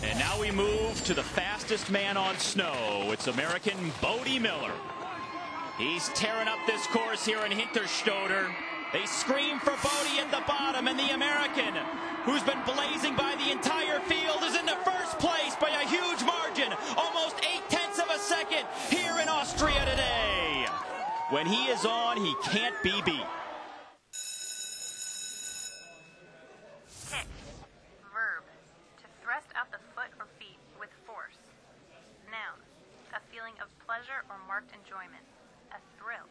And now we move to the fastest man on snow. It's American Bodie Miller. He's tearing up this course here in Hinterstoder. They scream for Bodie at the bottom, and the American, who's been blazing by the entire field, is in the first place by a huge margin, almost 0.8 of a second here in Austria today. When he is on, he can't be beat. Kick. Verb. To thrust out the foot or feet with force. Noun. A feeling of pleasure or marked enjoyment. A thrill.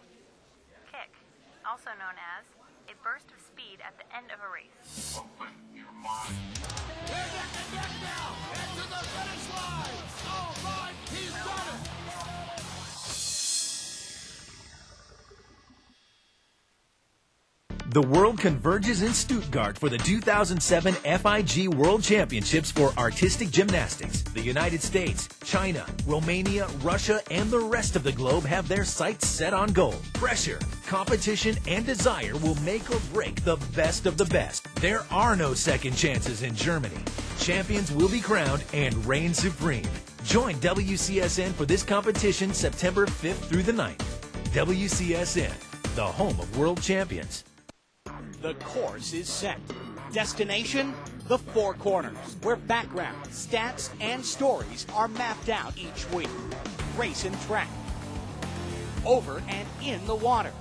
Kick. Also known as a burst of speed at the end of a race. Open your mind. They're neck and neck now. And to the finish line. All right, he's done it. The world converges in Stuttgart for the 2007 FIG World Championships for Artistic Gymnastics. The United States, China, Romania, Russia, and the rest of the globe have their sights set on gold. Pressure, competition, and desire will make or break the best of the best. There are no second chances in Germany. Champions will be crowned and reign supreme. Join WCSN for this competition September 5th through the 9th. WCSN, the home of world champions. The course is set. Destination, the Four Corners, where background, stats, and stories are mapped out each week. Race and track. Over and in the water.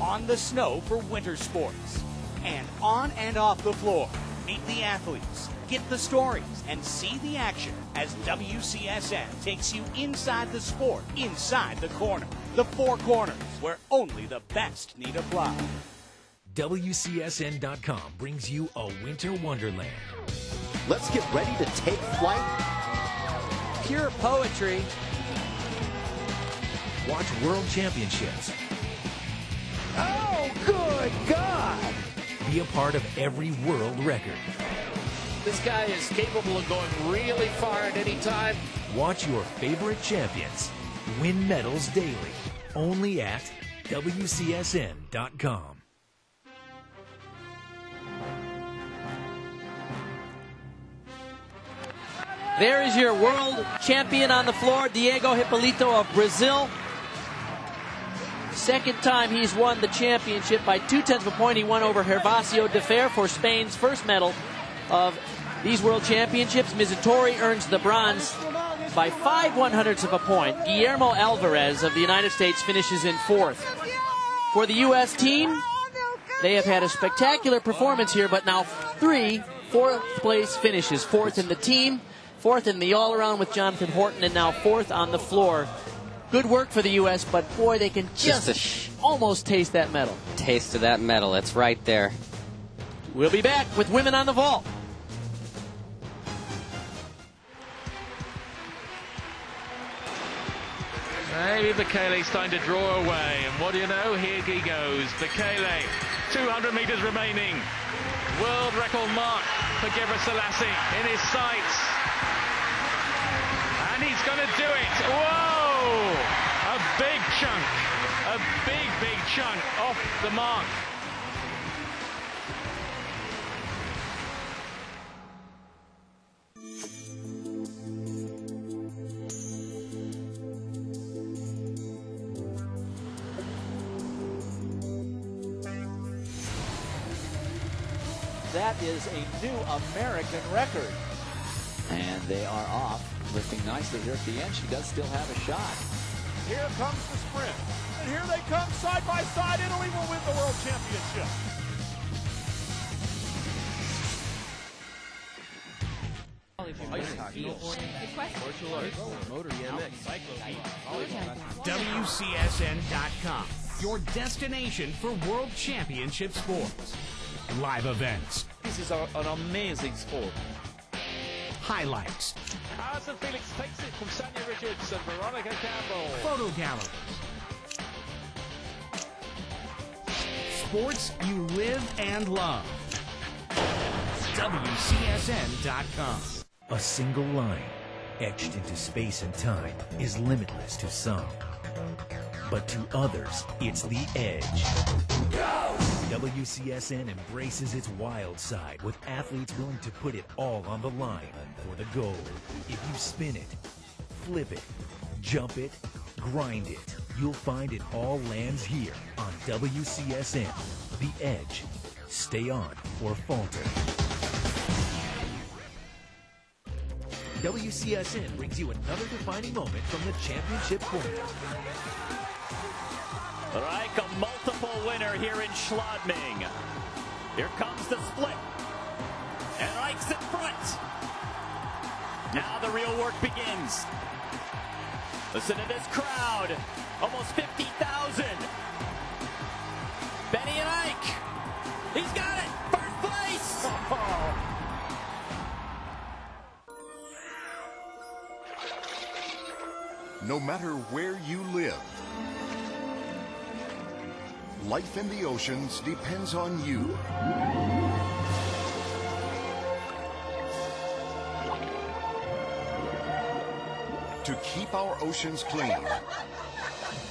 On the snow for winter sports. And on and off the floor. Meet the athletes, get the stories, and see the action as WCSN takes you inside the sport, inside the corner. The Four Corners, where only the best need apply. WCSN.com brings you a winter wonderland. Let's get ready to take flight. Pure poetry. Watch World Championships. Oh, good God! Be a part of every world record. This guy is capable of going really far at any time. Watch your favorite champions win medals daily. Only at WCSN.com. There is your world champion on the floor, Diego Hipólito of Brazil. Second time he's won the championship by 0.2 of a point. He won over Gervasio de Fer for Spain's first medal of these world championships. Mizutori earns the bronze by 5/100ths of a point. Guillermo Alvarez of the United States finishes in fourth. For the U.S. team, they have had a spectacular performance here, but now 3 fourth-place finishes. Fourth in the team, fourth in the all-around with Jonathan Horton, and now fourth on the floor. Good work for the U.S., but boy, they can just almost taste that medal. Taste of that medal. It's right there. We'll be back with Women on the Vault. Maybe Bekele's starting to draw away, and what do you know? Here he goes. Bekele, 200 meters remaining. World record mark for Gebrselassie in his sights. And he's going to do it. Whoa! A big chunk. A big, big chunk off the mark. That is a new American record. And they are off, lifting nicely here at the end. She does still have a shot. Here comes the sprint. And here they come side by side. Italy will win the world championship. WCSN.com, your destination for world championship sports. Live events. This is an amazing sport. Highlights. Alison Felix takes it from Sanya Richards and Veronica Campbell. Photo gallery. Sports you live and love. WCSN.com. A single line etched into space and time is limitless to some. But to others, it's the edge. Go! WCSN embraces its wild side with athletes willing to put it all on the line for the gold. If you spin it, flip it, jump it, grind it, you'll find it all lands here on WCSN. The Edge. Stay on or falter. WCSN brings you another defining moment from the championship corner. Reich, a multiple winner here in Schladming. Here comes the split. And Reich's in front. Now the real work begins. Listen to this crowd. Almost 50,000. Benny and Ike. He's got it. First place. Oh. No matter where you live, life in the oceans depends on you. To keep our oceans clean,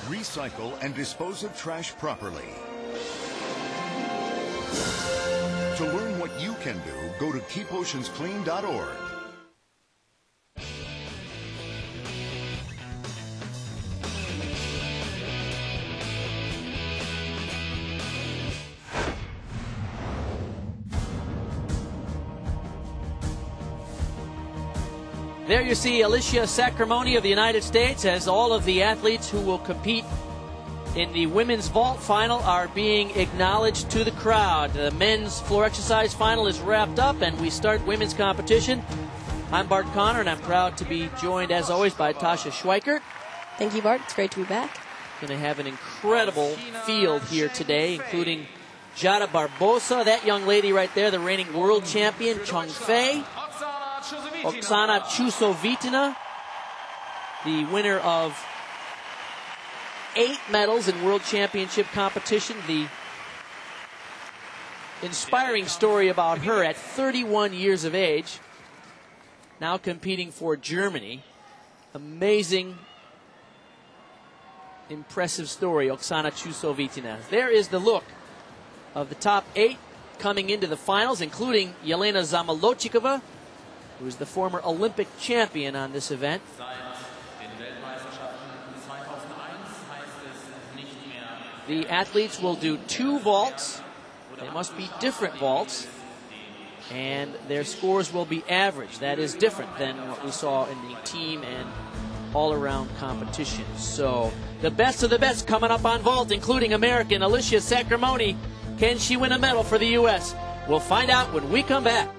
recycle and dispose of trash properly. To learn what you can do, go to keepoceansclean.org. There you see Alicia Sacramone of the United States, as all of the athletes who will compete in the women's vault final are being acknowledged to the crowd. The men's floor exercise final is wrapped up, and we start women's competition. I'm Bart Connor, and I'm proud to be joined, as always, by Tasha Schweikert. Thank you, Bart. It's great to be back. Going to have an incredible field here today, including Jada Barbosa, that young lady right there, the reigning world champion, Chung Fei. Oksana Chusovitina, the winner of 8 medals in World Championship competition. The inspiring story about her at 31 years of age, now competing for Germany. Amazing, impressive story, Oksana Chusovitina. There is the look of the top 8 coming into the finals, including Yelena Zamolodchikova, who is the former Olympic champion on this event. The athletes will do 2 vaults. They must be different vaults. And their scores will be average. That is different than what we saw in the team and all-around competition. So the best of the best coming up on vault, including American Alicia Sacramone. Can she win a medal for the U.S.? We'll find out when we come back.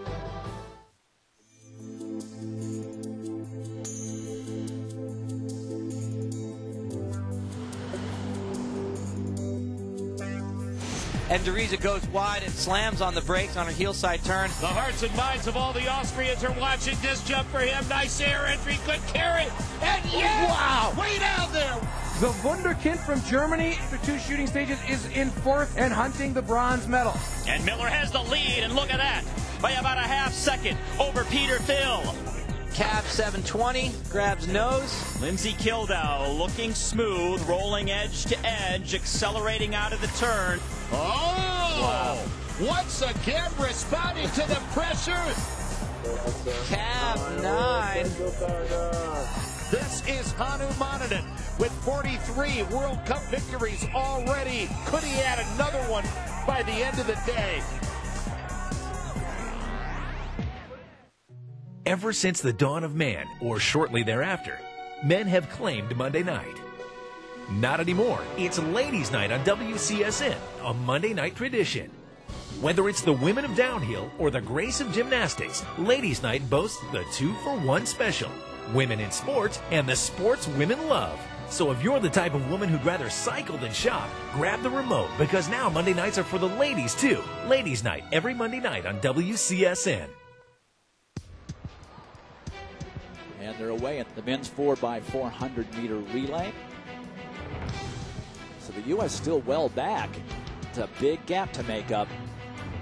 And Derisa goes wide and slams on the brakes on her heel side turn. The hearts and minds of all the Austrians are watching this jump for him. Nice air entry, good carry. And yes! Wow! Way down there! The Wunderkind from Germany, after 2 shooting stages, is in 4th and hunting the bronze medal. And Miller has the lead, and look at that, by about a half second over Peter Thiel. Cab 720, grabs nose. Lindsay Kildow looking smooth, rolling edge to edge, accelerating out of the turn. Oh! Wow. Once again responding to the pressure. Cab 9. This is Hanu Monanen with 43 World Cup victories already. Could he add another one by the end of the day? Ever since the dawn of man, or shortly thereafter, men have claimed Monday night. Not anymore. It's Ladies' Night on WCSN, a Monday night tradition. Whether it's the women of downhill or the grace of gymnastics, Ladies' Night boasts the 2-for-1 special. Women in sports and the sports women love. So if you're the type of woman who'd rather cycle than shop, grab the remote, because now Monday nights are for the ladies too. Ladies' Night every Monday night on WCSN. And they're away at the men's 4x400 meter relay. So the U.S. still well back. It's a big gap to make up.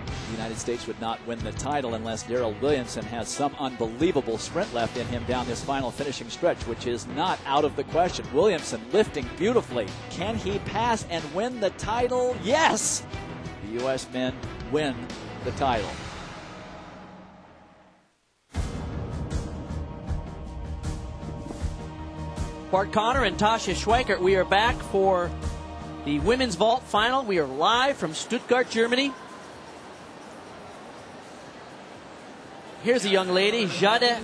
The United States would not win the title unless Darrell Williamson has some unbelievable sprint left in him down this final finishing stretch, which is not out of the question. Williamson lifting beautifully. Can he pass and win the title? Yes! The U.S. men win the title. Bart Connor and Tasha Schweikert, we are back for the women's vault final. We are live from Stuttgart, Germany. Here's a young lady, Jade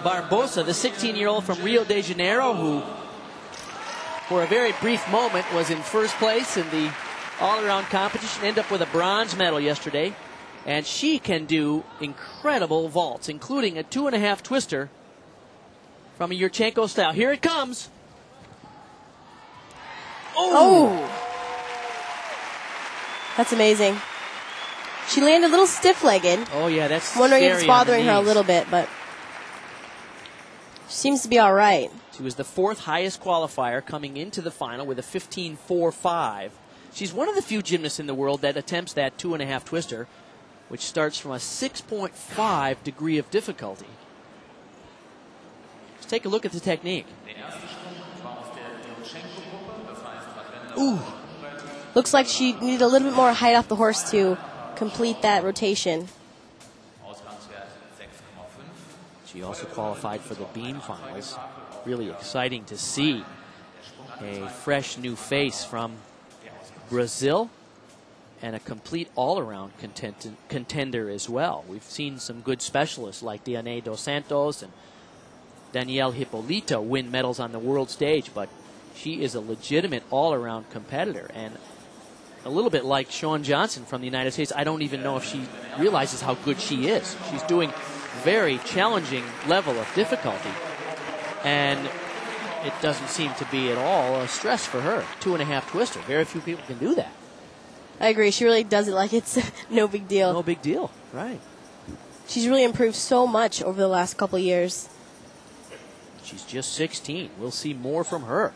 Barbosa, the 16-year-old from Rio de Janeiro, who for a very brief moment was in first place in the all-around competition, ended up with a bronze medal yesterday. And she can do incredible vaults, including a 2.5 twister from a Yurchenko style. Here it comes. Oh! That's amazing. She landed a little stiff-legged. Oh, yeah, that's wondering if it's scary bothering on the her a knees. little bit, but she seems to be all right. She was the 4th highest qualifier coming into the final with a 15.45. She's one of the few gymnasts in the world that attempts that 2.5 twister, which starts from a 6.5 degree of difficulty. Let's take a look at the technique. Ooh. Looks like she needed a little bit more height off the horse to complete that rotation. She also qualified for the beam finals. Really exciting to see a fresh new face from Brazil and a complete all-around contender as well. We've seen some good specialists like Diane dos Santos and Danielle Hippolito win medals on the world stage, but she is a legitimate all-around competitor. And a little bit like Shawn Johnson from the United States, I don't even know if she realizes how good she is. She's doing very challenging level of difficulty, and it doesn't seem to be at all a stress for her. 2.5 twister. Very few people can do that. I agree. She really does it like it's no big deal. No big deal, right. She's really improved so much over the last couple of years. She's just 16. We'll see more from her.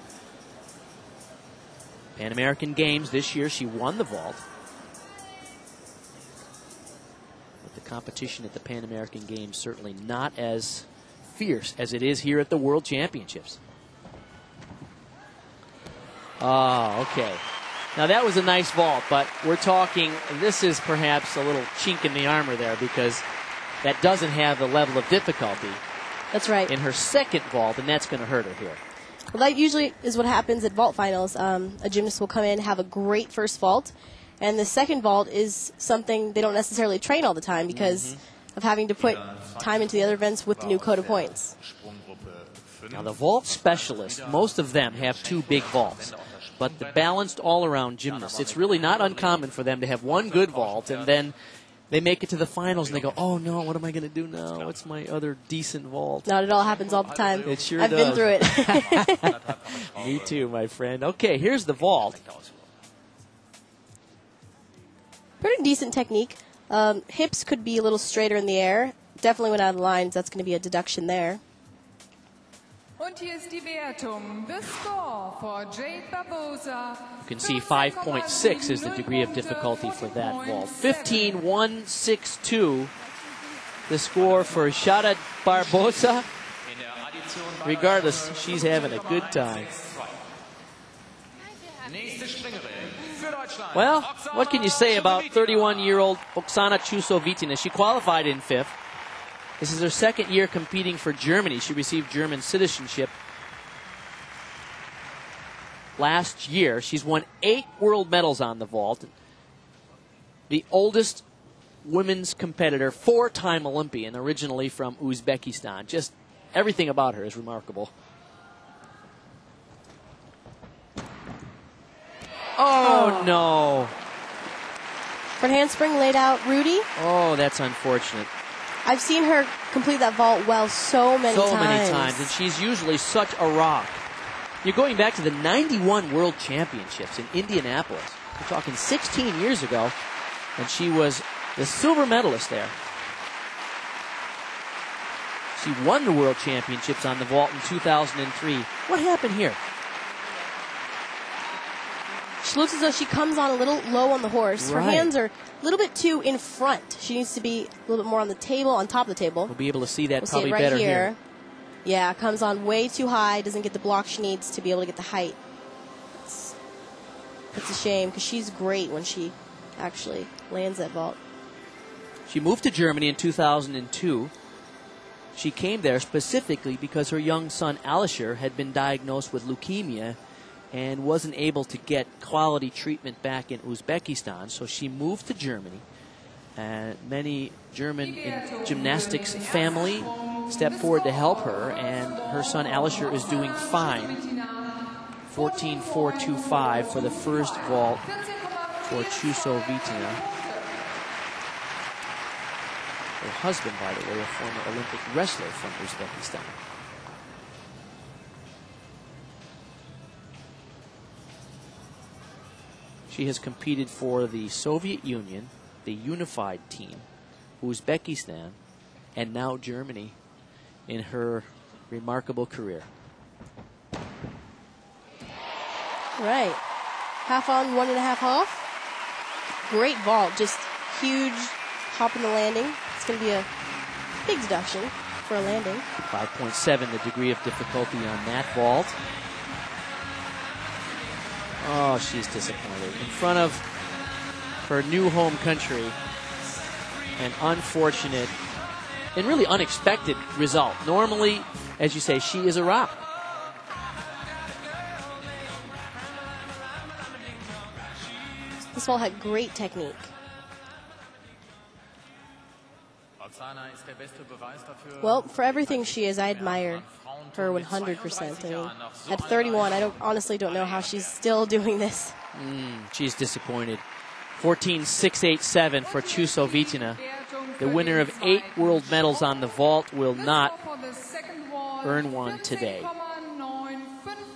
Pan American Games this year, she won the vault. But the competition at the Pan American Games certainly not as fierce as it is here at the World Championships. Oh, okay. Now that was a nice vault, but we're talking, this is perhaps a little chink in the armor there because that doesn't have the level of difficulty. That's right. In her second vault, and that's going to hurt her here. Well, that usually is what happens at vault finals. A gymnast will come in, have a great first vault, and the second vault is something they don't necessarily train all the time because of having to put time into the other events with the new code of points. Now, the vault specialists, most of them have 2 big vaults. But the balanced all-around gymnasts, it's really not uncommon for them to have one good vault, and then they make it to the finals, and they go, oh, no, what am I going to do now? What's my other decent vault? Not at all happens all the time. It sure I've does. been through it. Me too, my friend. Okay, here's the vault. Pretty decent technique. Hips could be a little straighter in the air. Definitely went out of lines. That's going to be a deduction there. Und hier ist die Wertung. The score for Jade Barbosa. You can see 5.6 is the degree of difficulty for that vault. 15.162, the score for Jade Barbosa. Regardless, she's having a good time. Well, what can you say about 31-year-old Oksana Chusovitina? She qualified in 5th. This is her second year competing for Germany. She received German citizenship last year. She's won 8 world medals on the vault. The oldest women's competitor, 4-time Olympian, originally from Uzbekistan. Just everything about her is remarkable. Oh, no. Front handspring laid out, Rudy. Oh, that's unfortunate. I've seen her complete that vault well so many times. And she's usually such a rock. You're going back to the 91 World Championships in Indianapolis. We're talking 16 years ago, and she was the silver medalist there. She won the World Championships on the vault in 2003. What happened here? She looks as though she comes on a little low on the horse. Her hands are a little bit too in front. She needs to be a little bit more on the table, on top of the table. We'll be able to see that probably right better here. Yeah, comes on way too high, doesn't get the block she needs to be able to get the height. It's a shame because she's great when she actually lands that vault. She moved to Germany in 2002. She came there specifically because her young son Alisher had been diagnosed with leukemia and wasn't able to get quality treatment back in Uzbekistan, so she moved to Germany. And many German gymnastics family stepped forward to help her, and her son Alisher is doing fine. 14.425 for the first vault for Chusovitina. Her husband, by the way, a former Olympic wrestler from Uzbekistan. She has competed for the Soviet Union, the unified team, Uzbekistan, and now Germany in her remarkable career. Right. Half on, 1.5 off. Great vault. Just huge hop in the landing. It's going to be a big deduction for a landing. 5.7, the degree of difficulty on that vault. Oh, she's disappointed. In front of her new home country, an unfortunate and really unexpected result. Normally, as you say, she is a rock. This vault had great technique. Well, for everything she is, I admire her 100%. I mean, at 31, honestly don't know how she's still doing this. She's disappointed. 14.687 for Chusovitina. The winner of 8 world medals on the vault will not earn one today.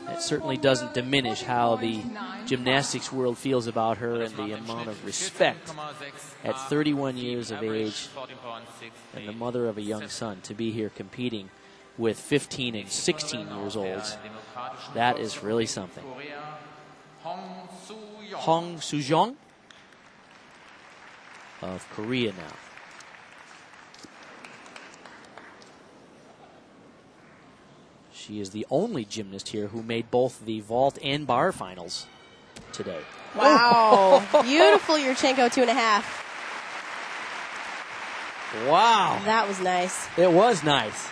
It certainly doesn't diminish how the gymnastics world feels about her and the amount of respect at 31 years of age and the mother of a young son to be here competing with 15 and 16 years olds. That is really something. Hong Soo-jong of Korea now. She is the only gymnast here who made both the vault and bar finals today. Wow. Beautiful Yurchenko 2.5. Wow. That was nice. It was nice.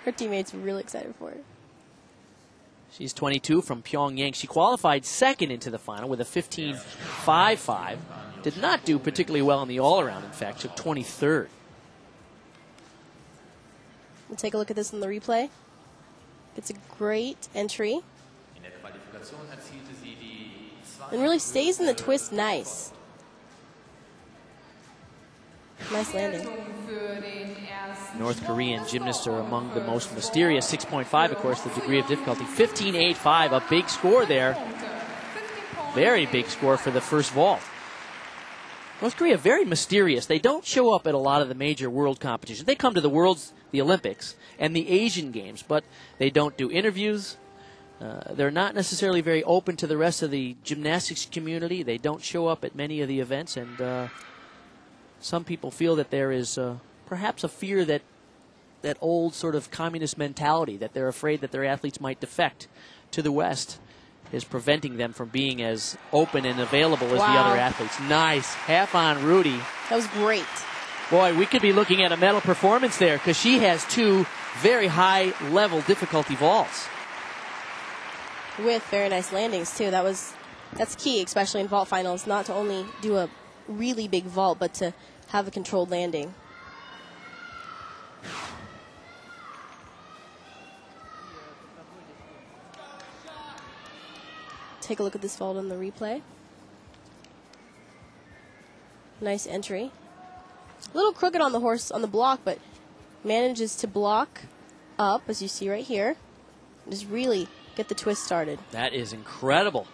Her teammates were really excited for her. She's 22 from Pyongyang. She qualified second into the final with a 15.55. Did not do particularly well in the all-around, in fact. Took 23rd. We'll take a look at this in the replay. It's a great entry. And really stays in the twist nice. Nice landing. North Korean gymnasts are among the most mysterious. 6.5, of course, the degree of difficulty. 15.85, a big score there. Very big score for the first vault. North Korea, very mysterious. They don't show up at a lot of the major world competitions. They come to the Worlds, the Olympics, and the Asian Games, but they don't do interviews. They're not necessarily very open to the rest of the gymnastics community. They don't show up at many of the events, and some people feel that there is perhaps a fear that that old sort of communist mentality, that they're afraid that their athletes might defect to the West, is preventing them from being as open and available as the other athletes. Nice. Half on Rudy. That was great. Boy, we could be looking at a medal performance there because she has 2 very high-level difficulty vaults. With very nice landings, too. That's key, especially in vault finals, not to only do a really big vault, but to have a controlled landing. Take a look at this vault on the replay. Nice entry. A little crooked on the horse on the block, but manages to block up, as you see right here. Just really get the twist started. That is incredible.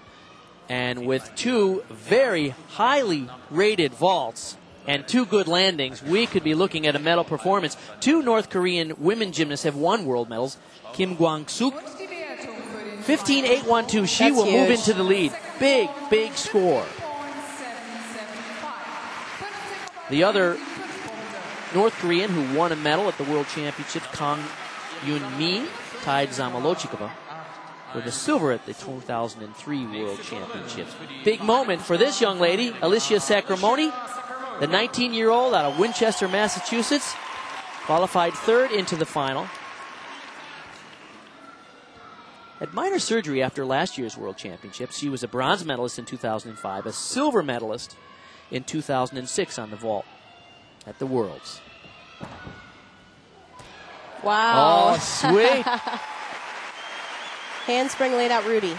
And with 2 very highly rated vaults and 2 good landings, we could be looking at a medal performance. 2 North Korean women gymnasts have won world medals. Kim Gwang-suk, 15.812. She will move into the lead. Big, big score. The other North Korean who won a medal at the World Championships, Kang Yoon-mi, tied Zamolodchikova. with a silver at the 2003 World Championships. Big moment for this young lady, Alicia Sacramone, the 19-year-old out of Winchester, Massachusetts, qualified third into the final. Had minor surgery after last year's World Championships. She was a bronze medalist in 2005, a silver medalist in 2006 on the vault at the Worlds. Wow. Oh, sweet. Handspring laid out Rudy.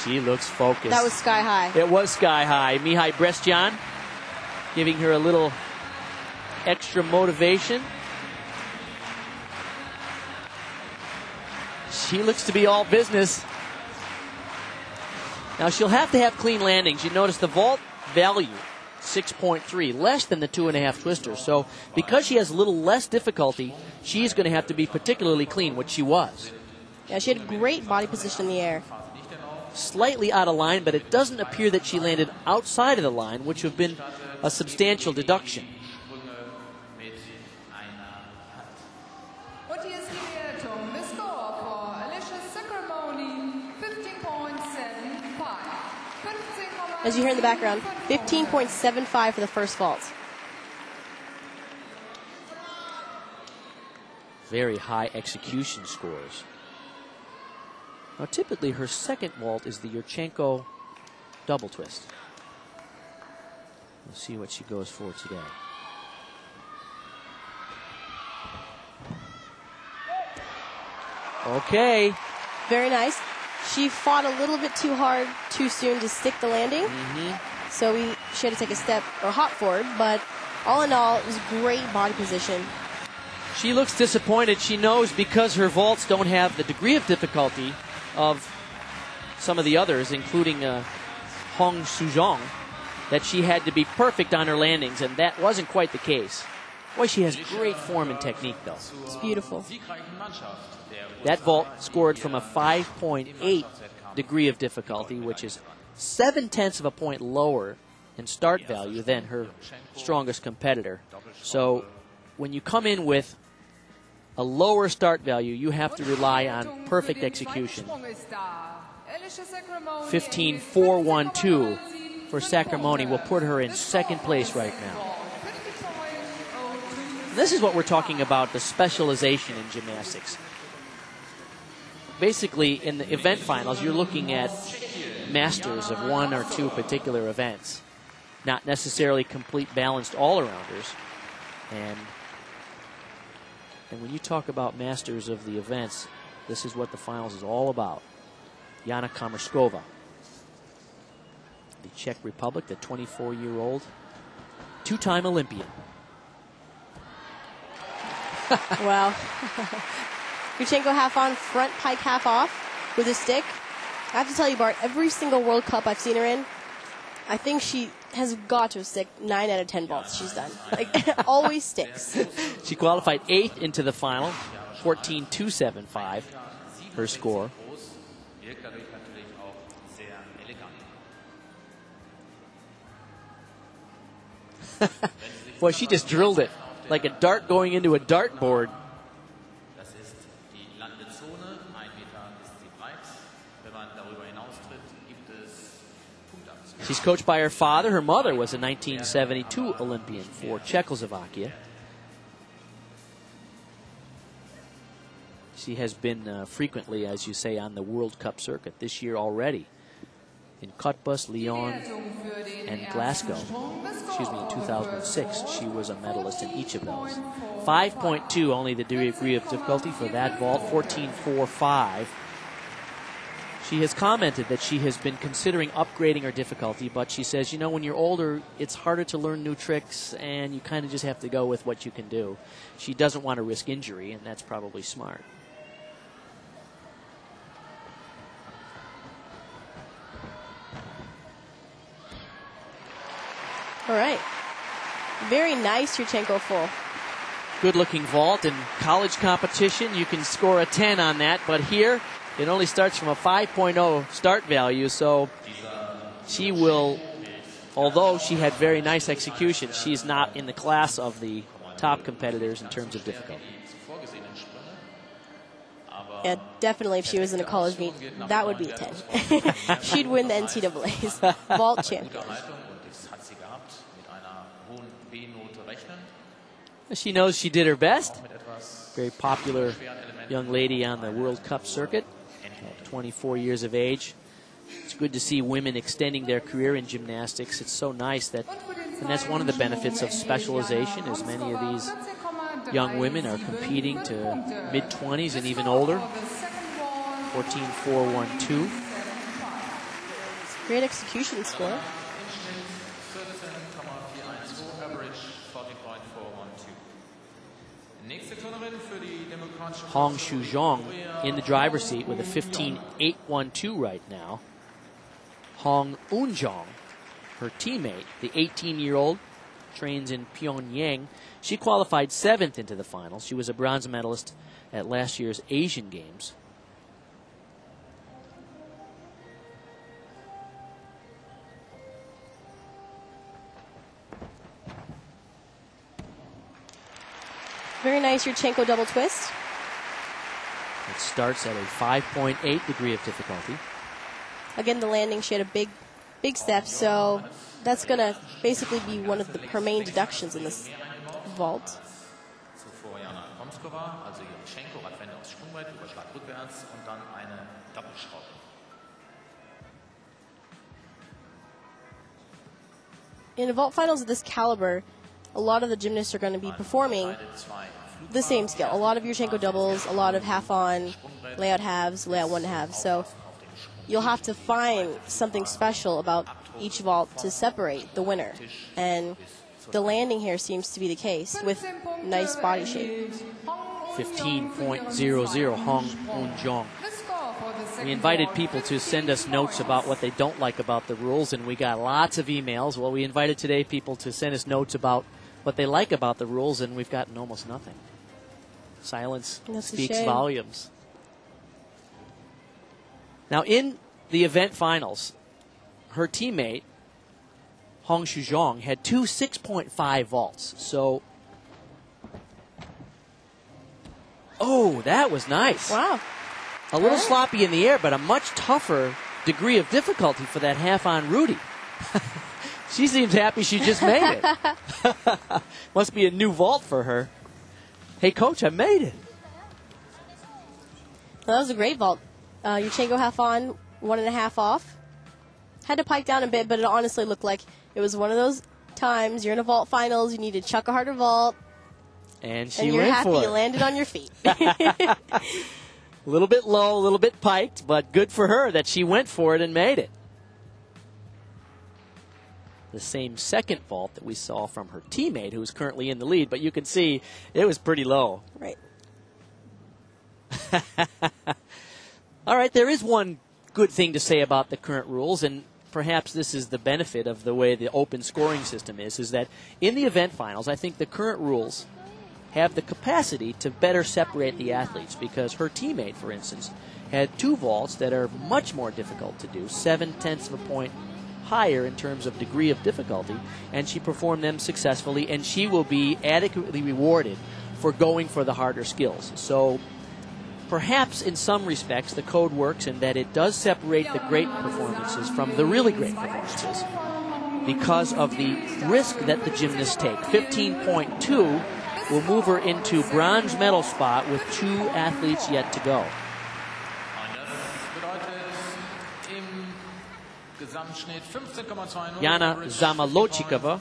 She looks focused. That was sky high. It was sky high. Mihai Brestjan giving her a little extra motivation. She looks to be all business. Now she'll have to have clean landings. You notice the vault value, 6.3, less than the 2.5 twister. So because she has a little less difficulty, she's going to have to be particularly clean, which she was. Yeah, she had great body position in the air. Slightly out of line, but it doesn't appear that she landed outside of the line, which would have been a substantial deduction. Und hier ist die Wertung. The score for Alicia Sacramone, 15.75. As you hear in the background, 15.75 for the first vault. Very high execution scores. Now, typically, her second vault is the Yurchenko double twist. We'll see what she goes for today. Okay. Very nice. She fought a little bit too hard, too soon to stick the landing. So she had to take a step or hop forward. But all in all, it was great body position. She looks disappointed. She knows because her vaults don't have the degree of difficulty of some of the others, including Hong Suzhong, that she had to be perfect on her landings, and that wasn't quite the case. Boy, she has great form and technique, though. It's beautiful. That vault scored from a 5.8 degree of difficulty, which is 0.7 of a point lower in start value than her strongest competitor. So when you come in with a lower start value, you have to rely on perfect execution. 15.412 for Sacramone will put her in second place right now. This is what we're talking about, the specialization in gymnastics. Basically, in the event finals, you're looking at masters of one or two particular events, not necessarily complete balanced all-arounders. And when you talk about masters of the events, this is what the finals is all about. Jana Komarskova, the Czech Republic, the 24-year-old, two-time Olympian. Wow. Yurchenko half on, front pike half off with a stick. I have to tell you, Bart, every single World Cup I've seen her in, I think she has got to stick 9 out of 10 vaults she's done. Like, always sticks. She qualified 8th into the final, 14.275, her score. Boy, she just drilled it like a dart going into a dartboard. She's coached by her father. Her mother was a 1972 Olympian for Czechoslovakia. She has been frequently, as you say, on the World Cup circuit this year already. In Cottbus, Lyon, and Glasgow. Excuse me, in 2006, she was a medalist in each of those. 5.2, only the degree of difficulty for that vault, 14.45. She has commented that she has been considering upgrading her difficulty, but she says, you know, when you're older, it's harder to learn new tricks, and you kind of just have to go with what you can do. She doesn't want to risk injury, and that's probably smart. All right. Very nice Yurchenko full. Good-looking vault. In college competition, you can score a 10 on that, but here it only starts from a 5.0 start value, so she will, although she had very nice execution, she's not in the class of the top competitors in terms of difficulty. Yeah, definitely if she was in a college meet, that would be a 10. She'd win the NCAA's vault champion. She knows she did her best. Very popular young lady on the World Cup circuit at 24 years of age. It's good to see women extending their career in gymnastics. It's so nice that, and that's one of the benefits of specialization, as many of these young women are competing to mid-20s and even older. 14.412. Great execution score. Hong Shuzhong in the driver's seat with a 15.812 right now. Hong Eunjong, her teammate, the 18-year-old, trains in Pyongyang. She qualified 7th into the finals. She was a bronze medalist at last year's Asian Games. Very nice Yurchenko double twist. It starts at a 5.8 degree of difficulty. Again, the landing, she had a big step, so that's going to basically be one of her main deductions in this vault. In the vault finals of this caliber, a lot of the gymnasts are going to be performing the same skill. A lot of Yurchenko doubles, a lot of half-on, layout halves, layout one halves. So you'll have to find something special about each vault to separate the winner. And the landing here seems to be the case with nice body shape. 15.00 Hong Eunjong. We invited people to send us notes about what they don't like about the rules, and we got lots of emails. Well, we invited today people to send us notes about what they like about the rules, and we've gotten almost nothing. Silence speaks volumes. Now, in the event finals, her teammate, Hong Shuzhong, had two 6.5 vaults. So, oh, that was nice. Wow. A little sloppy in the air, but a much tougher degree of difficulty for that half-on Rudy. She seems happy she just made it. Must be a new vault for her. Hey, Coach, I made it. Well, that was a great vault. Yurchenko half on, 1.5 off. Had to pike down a bit, but it honestly looked like it was one of those times you're in a vault finals, you need to chuck a harder vault. And she and you're went happy for it. you landed on your feet. A little bit low, a little bit piked, but good for her that she went for it and made it. The same second vault that we saw from her teammate, who is currently in the lead, but you can see it was pretty low. Right. All right, there is one good thing to say about the current rules, and perhaps this is the benefit of the way the open scoring system is that in the event finals, I think the current rules have the capacity to better separate the athletes, because her teammate, for instance, had two vaults that are much more difficult to do, 0.7 of a point higher in terms of degree of difficulty, and she performed them successfully, and she will be adequately rewarded for going for the harder skills. So perhaps in some respects the code works in that it does separate the great performances from the really great performances because of the risk that the gymnasts take. 15.2 will move her into bronze medal spot with 2 athletes yet to go. Yana Zamolodchikova,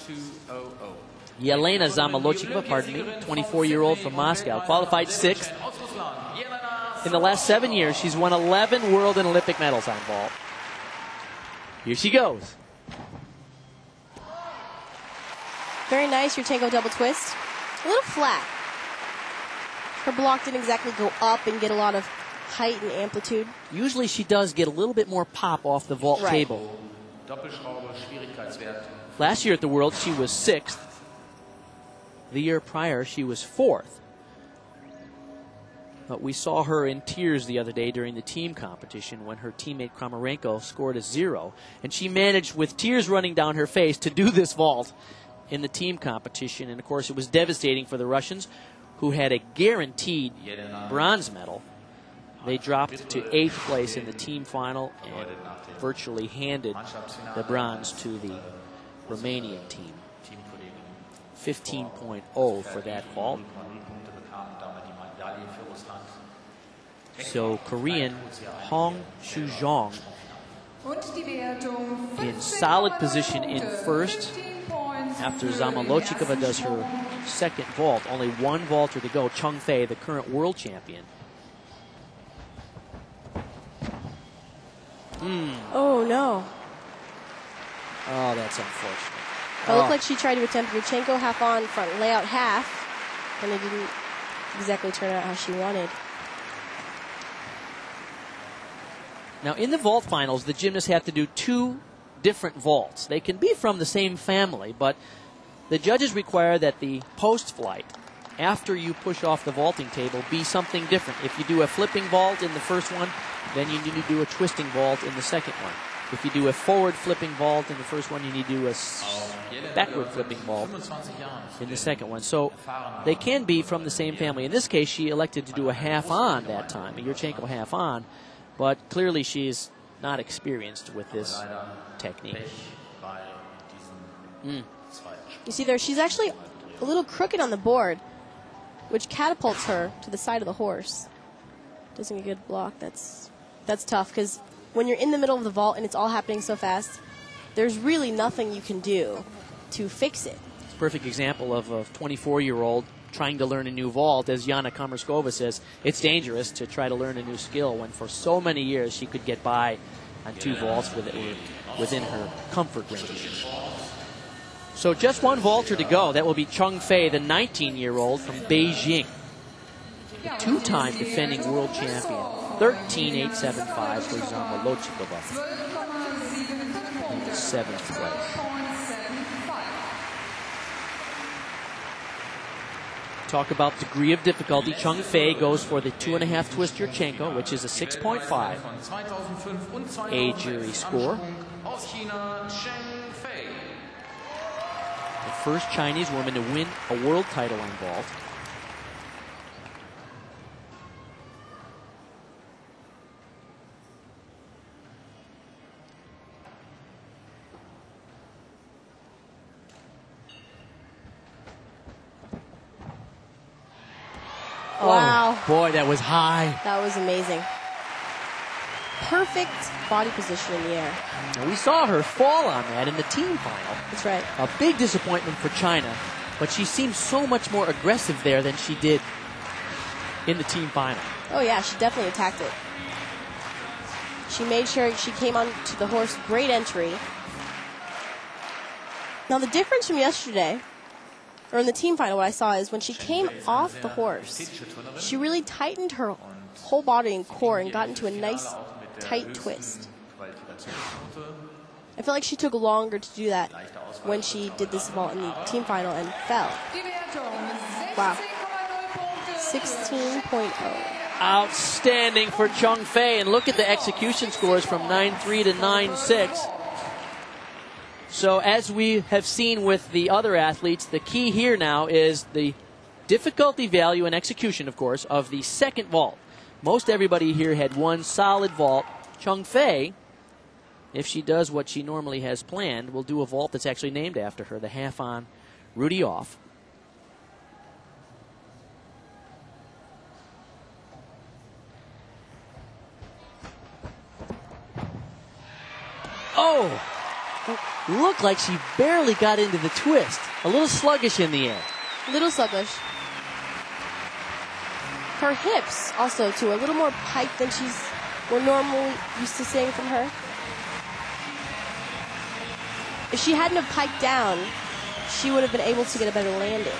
Yelena Zamolodchikova, pardon me, 24-year-old from Moscow, qualified 6th. In the last 7 years, she's won 11 world and Olympic medals on vault. Here she goes. Very nice Yurchenko double twist. A little flat. Her block didn't exactly go up and get a lot of height and amplitude. Usually she does get a little bit more pop off the vault table. Last year at the Worlds, she was 6th. The year prior, she was 4th. But we saw her in tears the other day during the team competition when her teammate Kramarenko scored a 0. And she managed, with tears running down her face, to do this vault in the team competition. And, of course, it was devastating for the Russians, who had a guaranteed bronze medal. They dropped to 8th place in the team final and virtually handed the bronze to the Romanian team. 15.0 for that vault. So Korean Hong Soo-jong in solid position in first after Zamolochikova does her second vault. Only one vaulter to go. Chung Fei, the current world champion. Oh, no. Oh, that's unfortunate. It looked like she tried to attempt Yurchenko half on, front layout half, and it didn't exactly turn out how she wanted. Now, in the vault finals, the gymnasts have to do 2 different vaults. They can be from the same family, but the judges require that the post flight, after you push off the vaulting table, be something different. If you do a flipping vault in the first one, then you need to do a twisting vault in the second one. If you do a forward flipping vault in the first one, you need to do a backward flipping vault in the second one. So they can be from the same family. In this case, she elected to do a half on that time, a Yurchenko half on, but clearly she's not experienced with this technique. You see there, she's actually a little crooked on the board, which catapults her to the side of the horse. Doesn't get a good block. That's tough, because when you're in the middle of the vault and it's all happening so fast, there's really nothing you can do to fix it. It's a perfect example of a 24-year-old trying to learn a new vault. As Yana Komarskova says, it's dangerous to try to learn a new skill when for so many years she could get by on 2 vaults within her comfort range. So just one vaulter to go. That will be Chung Fei, the 19-year-old from Beijing, the 2-time defending world champion. 13.875 for Zamolochikova in the 7th place. Talk about degree of difficulty. Chung Fei goes for the 2.5 twist Yurchenko, which is a 6.5 A jury score. The first Chinese woman to win a world title in vault. Wow. Oh, boy, that was high. That was amazing. Perfect body position in the air. Now, we saw her fall on that in the team final. That's right. A big disappointment for China, but she seemed so much more aggressive there than she did in the team final. Oh, yeah, she definitely attacked it. She made sure she came on to the horse. Great entry. Now, the difference from yesterday, or in the team final, what I saw is when she came off the horse, she really tightened her whole body and core and got into a nice, tight twist. I feel like she took longer to do that when she did this vault in the team final and fell. Wow. 16.0. Outstanding for Chung Fei. And look at the execution scores from 9.3 to 9.6. So as we have seen with the other athletes, the key here now is the difficulty value and execution, of course, of the second vault. Most everybody here had one solid vault. Chung Fei, if she does what she normally has planned, will do a vault that's actually named after her, the half-on Rudy off. Oh! Looked like she barely got into the twist. A little sluggish in the air. A little sluggish. Her hips also, too, a little more piked than we're normally used to seeing from her. If she hadn't have piked down, she would have been able to get a better landing.